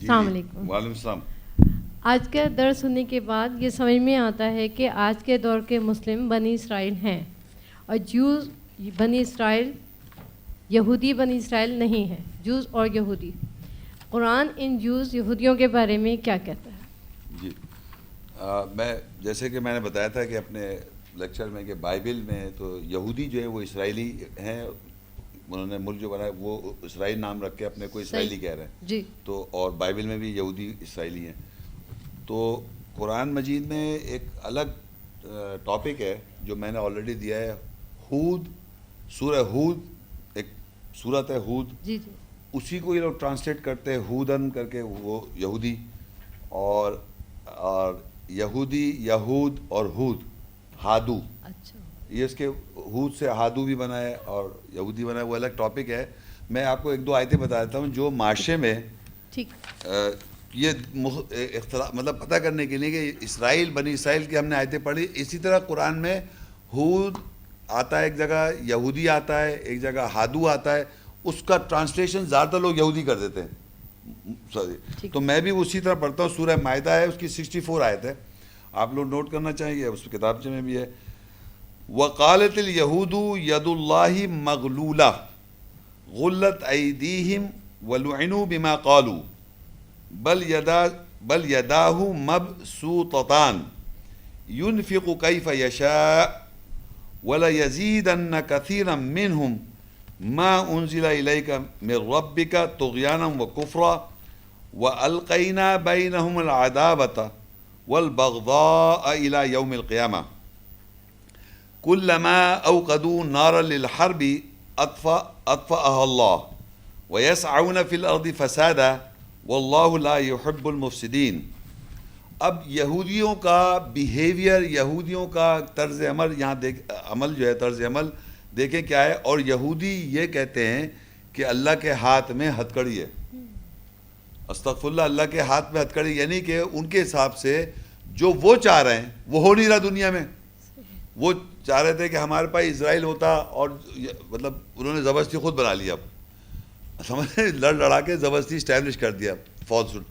السلام علیکم. وعلیکم السلام. آج کا درس سننے کے بعد یہ سمجھ میں آتا ہے کہ آج کے دور کے مسلم بنی اسرائیل ہیں اور جوز بنی اسرائیل یہودی بنی اسرائیل نہیں ہے، جوز اور یہودی. قرآن ان جوز یہودیوں کے بارے میں کیا کہتا ہے؟ جی میں جیسے کہ میں نے بتایا تھا کہ اپنے لیکچر میں کہ بائبل میں تو یہودی جو ہے وہ اسرائیلی ہیں، انہوں نے ملک جو بنایا وہ اسرائیل نام رکھ کے اپنے کو اسرائیلی کہہ رہے ہیں. جی. تو اور بائبل میں بھی یہودی اسرائیلی ہیں. تو قرآن مجید میں ایک الگ ٹاپک ہے جو میں نے آلریڈی دیا ہے، ہود، سورہ ہود، ایک سورت ہے ہود. جی جی. اسی کو یہ لوگ ٹرانسلیٹ کرتے ہیں ہودن کر کے، وہ یہودی. اور یہودی، یہود اور ہود، ہادو. اچھا. یہ اس کے ہود سے ہادو بھی بنا ہے اور یہودی بنا ہے، وہ الگ ٹاپک ہے. میں آپ کو ایک دو آیتیں بتا دیتا ہوں جو معاشرے میں یہ اختلاف مطلب پتہ کرنے کے لیے کہ اسرائیل بنی اسرائیل کی ہم نے آیتیں پڑھی. اسی طرح قرآن میں ہود آتا ہے ایک جگہ، یہودی آتا ہے ایک جگہ، ہادو آتا ہے. اس کا ٹرانسلیشن زیادہ تر لوگ یہودی کر دیتے ہیں. تو میں بھی اسی طرح پڑھتا ہوں. سورہ مائدہ ہے، اس کی 64 آیت ہے، آپ لوگ نوٹ کرنا چاہیں گے، اس کتابچے میں بھی ہے. وقالت اليہود ید اللہ مغلولہ غلت ایدیہم ولعنوا بما قالوا بل یداہ مبسوطتان ينفق کیف یشاء وليزیدن کثیرا منہم ما انزل الیک من ربک طغیانا وکفرا والقینا بینہم العداوۃ والبغضاء الی یوم القیامہ کلما اوقدوا نارا للحرب اطفأها اللہ ویسعون فی الارض فسادا واللہ لا يحب المفسدین. اب یہودیوں کا بیہیویئر، یہودیوں کا طرز عمل یہاں عمل جو ہے طرز عمل دیکھیں کیا ہے. اور یہودی یہ کہتے ہیں کہ اللہ کے ہاتھ میں ہتھکڑی ہے. استغفر اللہ، اللہ کے ہاتھ میں ہتھکڑی، یعنی کہ ان کے حساب سے جو وہ چاہ رہے ہیں وہ ہو نہیں رہا دنیا میں. وہ چاہ رہے تھے کہ ہمارے پاس اسرائیل ہوتا، اور مطلب انہوں نے زبردستی خود بنا لیا. اب سمجھے، لڑا کے زبردستی اسٹیبلش کر دیا فالسہڈ.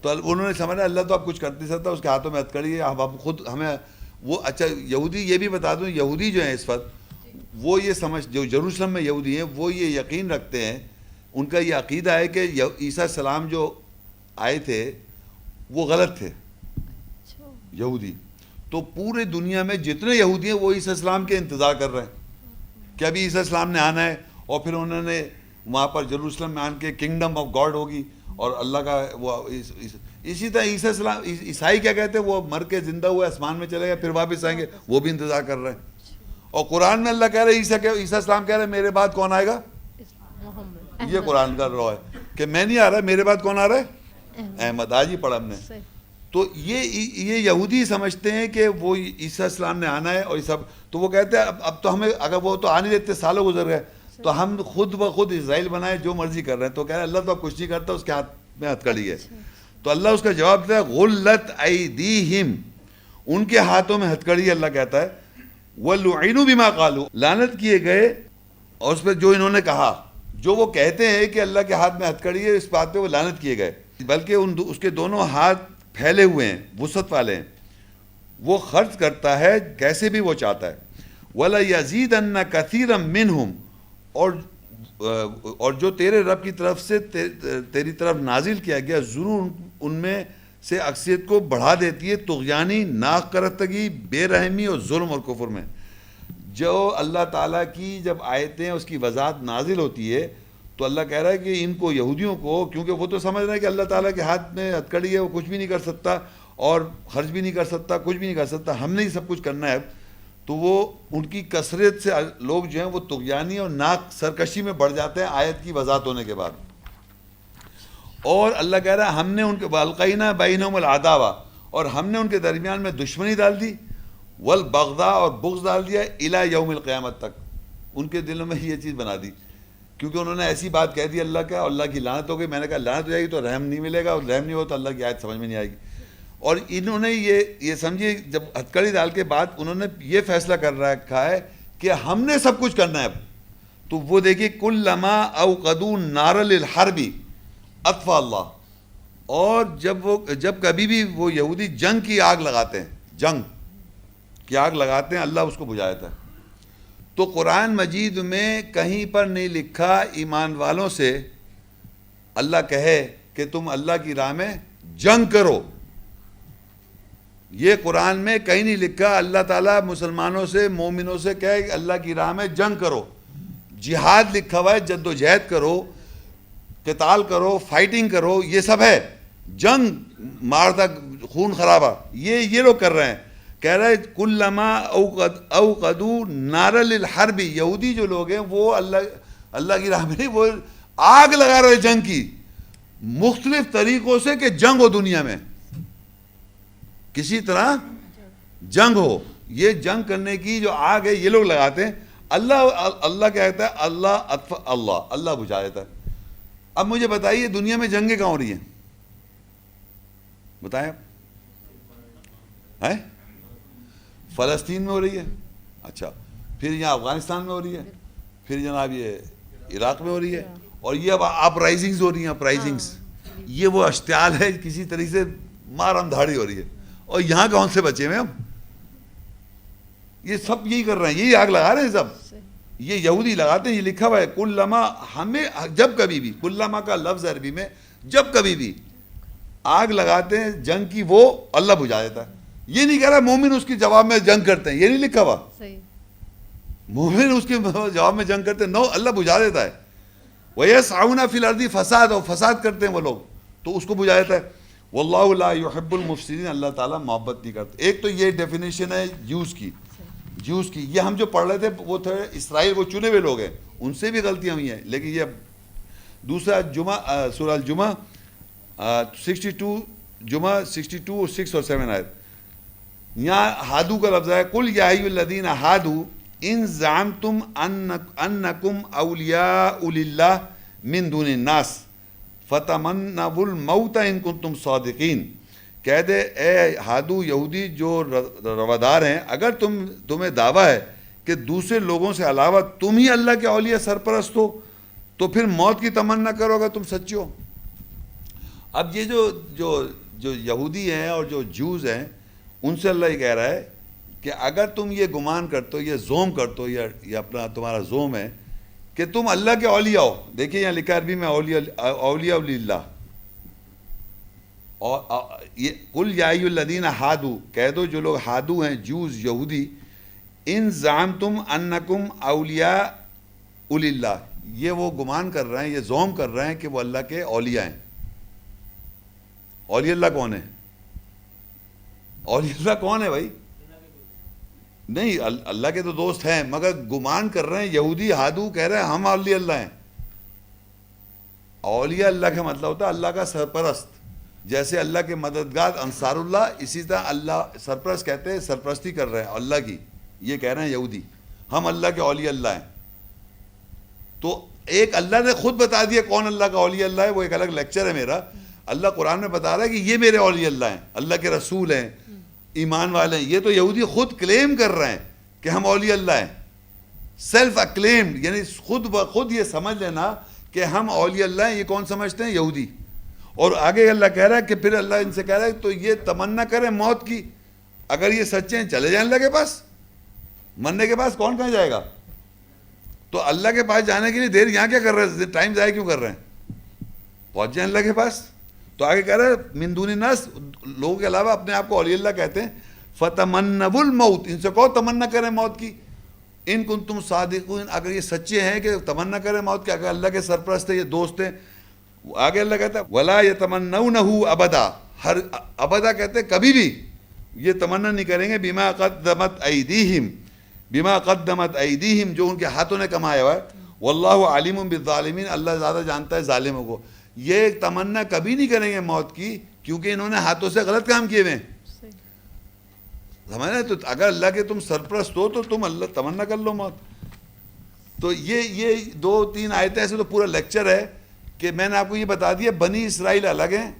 تو انہوں نے سمجھا اللہ تو اب کچھ کر نہیں سکتا، اس کے ہاتھوں میں ہتھکڑی ہے، اب خود ہمیں وہ. اچھا یہودی یہ بھی بتا دوں، یہودی جو ہیں اس وقت وہ یہ سمجھ، جو یروشلم میں یہودی ہیں وہ یہ یقین رکھتے ہیں، ان کا یہ عقیدہ ہے کہ عیسیٰ السلام جو آئے تھے وہ غلط تھے یہودی. تو پورے دنیا میں جتنے یہودی ہیں وہ عیسیٰ السلام کے انتظار کر رہے ہیں کہ ابھی عیسیٰ السلام نے آنا ہے، اور پھر انہوں نے وہاں پر یروشلم میں آن کے کنگڈم آف گاڈ ہوگی اور اللہ کا وہ. اسی طرح عیسیٰ السلام، عیسائی کیا کہتے ہیں، وہ مر کے زندہ ہوئے آسمان میں چلے گئے پھر واپس آئیں گے، وہ بھی انتظار کر رہے ہیں. اور قرآن میں اللہ کہہ رہے ہیں، عیسیٰ السلام کہہ رہے ہیں میرے بعد کون آئے گا. یہ قرآن کا رو ہے کہ میں نہیں آ رہا، میرے بعد کون آ رہا ہے، احمد. آج ہی پڑھا ہم نے. تو یہ یہودی سمجھتے ہیں کہ وہ عیسیٰ السلام نے آنا ہے اور یہ سب. تو وہ کہتے ہیں اب تو ہمیں، اگر وہ تو آنے دیتے، سالوں گزر گئے، تو ہم خود بخود اسرائیل بنائے جو مرضی کر رہے ہیں. تو کہہ رہے ہیں اللہ تو اب کچھ نہیں کرتا، اس کے ہاتھ میں ہتھکڑی ہے. تو اللہ اس کا جواب دیتا ہے غلت ایدیہم، ان کے ہاتھوں میں ہتھکڑی ہے. اللہ کہتا ہے وَلُعِنُوا بِمَا قَالُوا، لعنت کیے گئے اور اس پہ جو انہوں نے کہا، جو وہ کہتے ہیں کہ اللہ کے ہاتھ میں ہتھکڑی ہے، اس بات پہ وہ لعنت کیے گئے. بلکہ اس کے دونوں ہاتھ پھیلے ہوئے ہیں، وسعت والے ہیں. وہ خرچ کرتا ہے کیسے بھی وہ چاہتا ہے. وَلَيَزِيدَنَّ كَثِيرًا مِّنْهُمْ، اور جو تیرے رب کی طرف سے تیری طرف نازل کیا گیا ضرور ان میں سے اکثریت کو بڑھا دیتی ہے طغیانی، ناک کرتگی، بے رحمی اور ظلم اور کفر میں. جو اللہ تعالیٰ کی جب آیتیں اس کی وضاحت نازل ہوتی ہے تو اللہ کہہ رہا ہے کہ ان کو، یہودیوں کو، کیونکہ وہ تو سمجھ رہے ہیں کہ اللہ تعالیٰ کے ہاتھ میں ہتھکڑی ہے، وہ کچھ بھی نہیں کر سکتا اور خرچ بھی نہیں کر سکتا، کچھ بھی نہیں کر سکتا، ہم نے ہی سب کچھ کرنا ہے. تو وہ ان کی کثرت سے لوگ جو ہیں وہ طغیانی اور ناک سرکشی میں بڑھ جاتے ہیں آیت کی وضاحت ہونے کے بعد. اور اللہ کہہ رہا ہے ہم نے ان کے والقینا بینہم العداوہ، اور ہم نے ان کے درمیان میں دشمنی ڈال دی، والبغضاء اور بغض ڈال دیا، الی یوم القیامت تک. ان کے دلوں میں یہ چیز بنا دی کیونکہ انہوں نے ایسی بات کہہ دی اللہ کا، اور اللہ کی لعنت ہو گئی. میں نے کہا لعنت ہو جائے گی تو رحم نہیں ملے گا، اور رحم نہیں ہو تو اللہ کی آیت سمجھ میں نہیں آئے گی. اور انہوں نے یہ سمجھیے جب ہتھکڑی ڈال کے بعد انہوں نے یہ فیصلہ کر رکھا ہے کہ ہم نے سب کچھ کرنا ہے اب. تو وہ دیکھیے کلما اوقدوا نارا للحرب اطفأ اللہ، اور جب کبھی بھی وہ یہودی جنگ کی آگ لگاتے ہیں، جنگ کی آگ لگاتے ہیں، اللہ اس کو بجھا دیتا ہے۔ تو قرآن مجید میں کہیں پر نہیں لکھا ایمان والوں سے اللہ کہے کہ تم اللہ کی راہ میں جنگ کرو، یہ قرآن میں کہیں نہیں لکھا اللہ تعالیٰ مسلمانوں سے، مومنوں سے کہے کہ اللہ کی راہ میں جنگ کرو۔ جہاد لکھا ہوا ہے، جد و جہد کرو، قتال کرو، فائٹنگ کرو، یہ سب ہے۔ جنگ مارتا خون خرابہ یہ لوگ کر رہے ہیں۔ کہہ رہے کلما اوقدوا نار للحرب، یہودی جو لوگ ہیں وہ اللہ کی راہ میں نہیں، وہ آگ لگا رہے جنگ کی مختلف طریقوں سے کہ جنگ ہو دنیا میں، کسی طرح جنگ ہو۔ یہ جنگ کرنے کی جو آگ ہے یہ لوگ لگاتے ہیں۔ اللہ کیا کہتا ہے؟ اللہ بجھا دیتا ہے۔ اب مجھے بتائیے دنیا میں جنگیں کہاں ہو رہی ہیں؟ بتائیں آپ۔ ہیں؟ فلسطین میں ہو رہی ہے، اچھا، پھر یہاں افغانستان میں ہو رہی ہے، پھر جناب یہ عراق میں ہو رہی ہے، اور یہ اب اپ رائزنگز ہو رہی ہیں، اپ رائزنگز، یہ وہ اشتعال ہے، کسی طریقے سے مارم دھاڑی ہو رہی ہے۔ اور یہاں کون سے بچے ہیں ہم؟ یہ سب یہی کر رہے ہیں، یہی آگ لگا رہے ہیں سب، یہ یہودی لگاتے ہیں۔ یہ لکھا ہوا ہے کلما، ہمیں جب کبھی بھی، کلما کا لفظ عربی میں جب کبھی بھی آگ لگاتے ہیں جنگ کی، وہ اللہ بجھا دیتا ہے۔ یہ نہیں کہہ رہا مومن اس کے جواب میں جنگ کرتے ہیں، یہ نہیں لکھا ہوا مومن اس کے جواب میں جنگ کرتے ہیں، نو، اللہ بجھا دیتا ہے۔ وَيَسْعَوْنَ فِي الْأَرْضِ فساد، اور فساد کرتے ہیں وہ لوگ، تو اس کو بجھا دیتا ہے۔ وَاللَّهُ لَا يُحِبُّ الْمُفْسِدِينَ، اللہ تعالیٰ محبت نہیں کرتے۔ ایک تو یہ ڈیفینیشن ہے جوز کی، یہ ہم جو پڑھ رہے تھے وہ تھے اسرائیل، وہ چنے ہوئے لوگ ہیں، ان سے بھی غلطیاں ہوئی ہیں، لیکن یہ دوسرا جمعہ، سورہ الجمعہ 62، جمعہ 62 اور 6 اور 7 آیت، یہاں ہادو کا لفظ ہے، قُلْ يَا أَيُّهَا الَّذِينَ هَادُوا إِن زَعَمْتُمْ أَنَّكُمْ أَوْلِيَاءُ لِلَّهِ مِن دُونِ النَّاسِ فَتَمَنَّوُا الْمَوْتَ إِن كُنتُمْ صَادِقِينَ۔ کہہ دے اے ہادو یہودی جو روادار ہیں، اگر تمہیں دعویٰ ہے کہ دوسرے لوگوں سے علاوہ تم ہی اللہ کے اولیاء سرپرست ہو، تو پھر موت کی تمنا کرو اگر تم سچے ہو۔ اب یہ جو یہودی ہیں اور جو جوز ہیں، ان سے اللہ یہ کہہ رہا ہے کہ اگر تم یہ گمان کرتے ہو، یہ زوم کرتے ہو، یہ اپنا تمہارا زوم ہے کہ تم اللہ کے اولیاء ہو، دیکھیں یہاں لکھا عربی میں اولیاء اللہ، اور یہ قل یا ایھا الذین ہادو، کہہ دو جو لوگ ہادو ہیں، جوز یہودی، ان زعمتم انکم اولیاء للہ، یہ وہ گمان کر رہے ہیں، یہ زوم کر رہے ہیں کہ وہ اللہ کے اولیاء ہیں۔ اولیاء اللہ کون ہے؟ اولیاء اللہ کون ہے بھائی؟ نہیں، اللہ کے تو دوست ہیں، مگر گمان کر رہے ہیں، یہودی ہادو کہہ رہے ہیں ہم اولیاء اللہ ہیں۔ اولیاء اللہ کا مطلب ہوتا ہے اللہ کا سرپرست، جیسے اللہ کے مددگار انصار اللہ، اسی طرح اللہ سرپرست کہتے ہیں، سرپرستی کر رہے ہیں اللہ کی، یہ کہہ رہے ہیں یہودی ہم اللہ کے اولیاء اللہ ہیں۔ تو ایک اللہ نے خود بتا دیا کون اللہ کا اولیاء اللہ ہے، وہ ایک الگ لیکچر ہے میرا۔ اللہ قرآن میں بتا رہا ہے کہ یہ میرے اولیاء اللہ ہیں، اللہ کے رسول ہیں، ایمان والے ہیں۔ یہ تو یہودی خود کلیم کر رہے ہیں کہ ہم اولیاء اللہ ہیں، سیلف اکلیمڈ، یعنی خود بخود یہ سمجھ لینا کہ ہم اولیاء اللہ ہیں۔ یہ کون سمجھتے ہیں؟ یہودی۔ اور آگے اللہ کہہ رہا ہے کہ پھر اللہ ان سے کہہ رہا ہے تو یہ تمنا کریں موت کی، اگر یہ سچے ہیں چلے جائیں اللہ کے پاس، مرنے کے پاس کون کہاں جائے گا؟ تو اللہ کے پاس جانے کے لیے دیر یہاں کیا کر رہے ہیں؟ ٹائم ضائع کیوں کر رہے ہیں؟ پہنچ جائیں اللہ کے پاس۔ تو آگے کہہ رہا ہے من دون الناس، لوگوں کے علاوہ اپنے آپ کو اولیاء اللہ کہتے ہیں، فتمنوا الموت، ان سے کہو تمنا کریں موت کی، ان کنتم صادقین، اگر یہ سچے ہیں کہ تمنا کریں موت کی، اگر اللہ کے سرپرست ہیں، یہ دوست ہیں۔ آگے اللہ کہتا ہے ولا یتمنونہ ابدا، ہر ابدا کہتے ہیں کبھی بھی یہ تمنا نہیں کریں گے، بما قدمت ایدیہم، بما قدمت ایدیہم، جو ان کے ہاتھوں نے کمایا ہوا ہے، واللہ علیم بالظالمین، اللہ زیادہ جانتا ہے ظالموں کو۔ یہ تمنا کبھی نہیں کریں گے موت کی، کیونکہ انہوں نے ہاتھوں سے غلط کام کیے ہوئے ہیں۔ سمجھے؟ تو اگر اللہ کے تم سرپرست ہو تو تم اللہ تمنا کر لو موت۔ تو یہ 2-3 آیتیں ایسے تو پورا لیکچر ہے کہ میں نے آپ کو یہ بتا دیا بنی اسرائیل الگ ہیں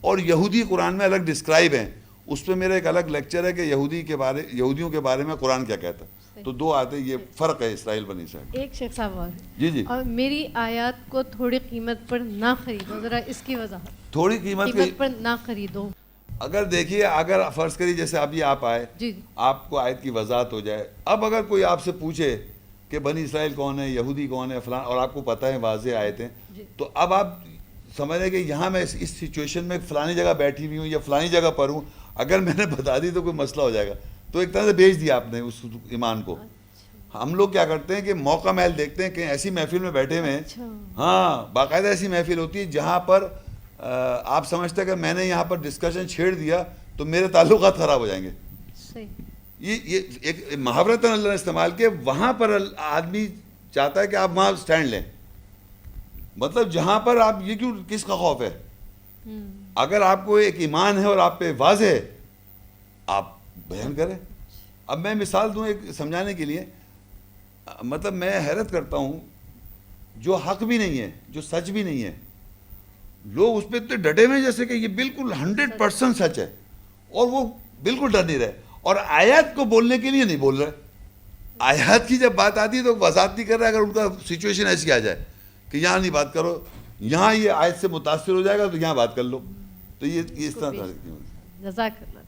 اور یہودی قرآن میں الگ ڈسکرائب ہیں۔ اس پہ میرا ایک الگ لیکچر ہے کہ یہودیوں کے بارے میں قرآن کیا کہتا ہے۔ تو 2 آیتیں، یہ فرق ہے اسرائیل بنی اسرائیل۔ ایک شیخ صاحب اور جی اور میری آیات کو تھوڑی قیمت پر نہ خریدو، ذرا اس کی وضاحت۔ تھوڑی قیمت قیمت پر نہ خریدو. اگر دیکھیے اگر فرض کریے جیسے ابھی آپ آئے جی آپ کو آیت کی وضاحت ہو جائے, اب اگر کوئی آپ سے پوچھے کہ بنی اسرائیل کون ہے, یہودی کون ہے, فلاں, اور آپ کو پتہ ہے واضح آیتیں, تو اب آپ سمجھ رہے کہ یہاں میں اس سچویشن میں فلانی جگہ بیٹھی ہوئی ہوں یا فلانی جگہ پر ہوں, اگر میں نے بتا دی تو کوئی مسئلہ ہو جائے گا. تو ایک طرح سے بیچ دیا آپ نے اس ایمان کو. ہم لوگ کیا کرتے ہیں کہ موقع محل دیکھتے ہیں کہ ایسی محفل میں بیٹھے ہوئے ہیں, ہاں باقاعدہ ایسی محفل ہوتی ہے جہاں پر آپ سمجھتے ہیں کہ میں نے یہاں پر ڈسکشن چھیڑ دیا تو میرے تعلقات خراب ہو جائیں گے. صحیح. یہ ایک محاورتاً اللہ نے استعمال کیا, وہاں پر آدمی چاہتا ہے کہ آپ وہاں سٹینڈ لیں, مطلب جہاں پر آپ یہ کیوں, کس کا خوف ہے؟ اگر آپ کو ایک ایمان ہے اور آپ پہ واضح ہے آپ بیان کریں. اب میں مثال دوں ایک سمجھانے کے لیے, مطلب میں حیرت کرتا ہوں جو حق بھی نہیں ہے, جو سچ بھی نہیں ہے, لوگ اس پہ اتنے ڈٹے ہوئے جیسے کہ یہ بالکل 100% سچ ہے, اور وہ بالکل ڈر نہیں رہے, اور آیات کو بولنے کے لیے نہیں بول رہے. آیات کی جب بات آتی ہے تو وضاحت نہیں کر رہے. اگر ان کا سچویشن ایسی آ جائے کہ یہاں نہیں بات کرو, یہاں یہ آیت سے متاثر ہو جائے گا تو یہاں بات کر لو, تو یہ اس طرح. جزاک اللہ.